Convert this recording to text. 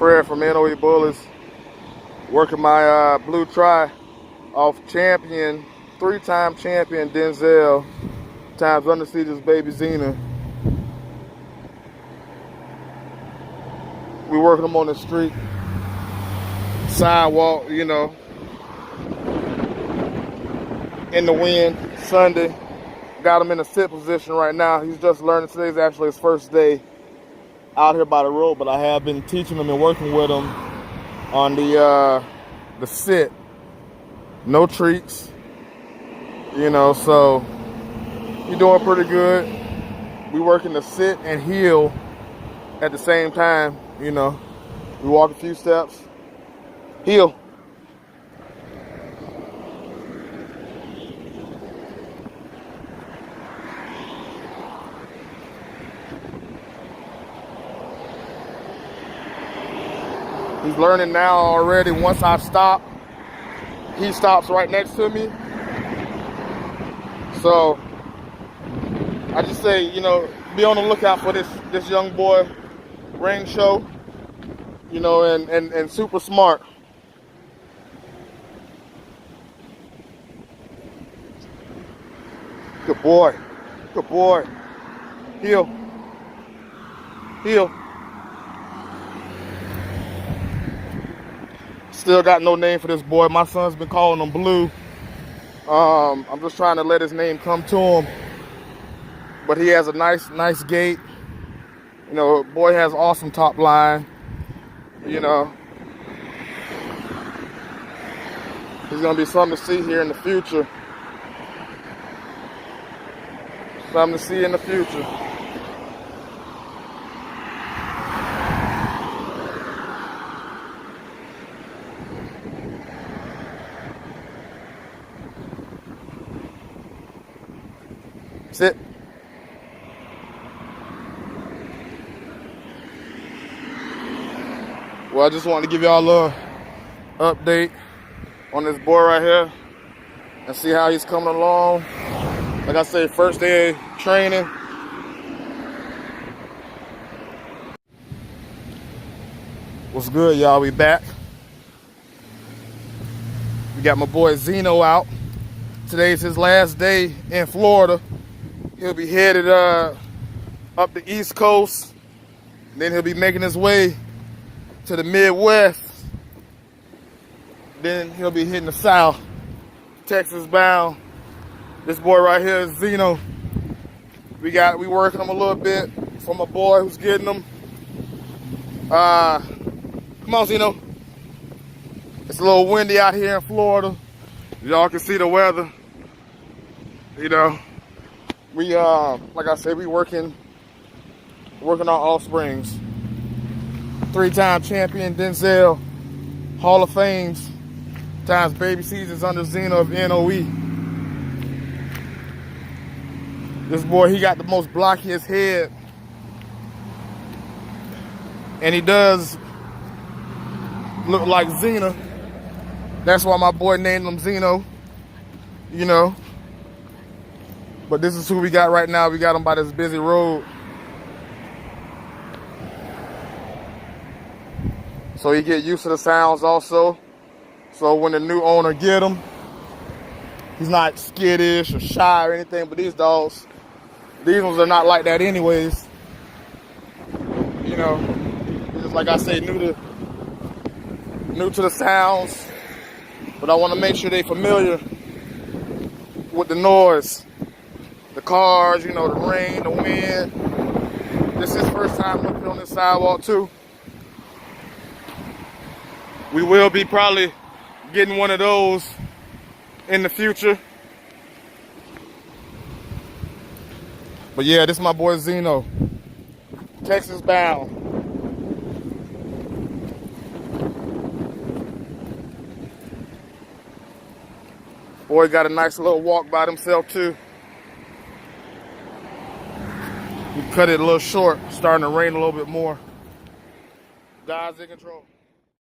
Fred from NOE Bullets, working my blue try off champion, 3-time champion Denzel times Underseiges baby Zena. We working them on the street, sidewalk, you know, in the wind, Sunday. Got him in a sit position right now. He's just learning. Today's actually his first day out here by the road, but I have been teaching him and working with him on the sit. No treats, you know, so he's doing pretty good. We working the sit and heel at the same time, you know. We walk a few steps, heel. He's learning now already. Once I stop, he stops right next to me. So I just say, you know, be on the lookout for this young boy, ring show, you know, and super smart. Good boy. Good boy. Heel. Heel. Still got no name for this boy. My son's been calling him Blue. I'm just trying to let his name come to him. But he has a nice gait. You know, boy has awesome top line. You know, he's gonna be something to see here in the future. Something to see in the future. Sit. Well, I just wanted to give y'all a little update on this boy right here and see how he's coming along. Like I said, first day of training. What's good, y'all? We back. We got my boy Zeno out. Today's his last day in Florida. He'll be headed up the East Coast. Then he'll be making his way to the Midwest. Then he'll be hitting the South, Texas bound. This boy right here is Zeno. We working him a little bit for my boy who's getting him. Come on, Zeno. It's a little windy out here in Florida. Y'all can see the weather. You know, we like I said, we working on all springs. 3-time champion Denzel, Hall of Fames, times baby seasons under Zena of NOE. This boy, he got the most blockiest head, and he does look like Zena. That's why my boy named him Zeno, you know. But this is who we got right now. We got him by this busy road. So he get used to the sounds also. So when the new owner get him, he's not skittish or shy or anything. But these dogs, these ones are not like that anyways. You know, just like I say, new to the sounds. But I want to make sure they familiar with the noise. The cars, you know, the rain, the wind. This is his first time looking on this sidewalk too. We will be probably getting one of those in the future. But yeah, this is my boy Zeno. Texas bound. Boy got a nice little walk by himself too. We cut it a little short, starting to rain a little bit more. God's in control.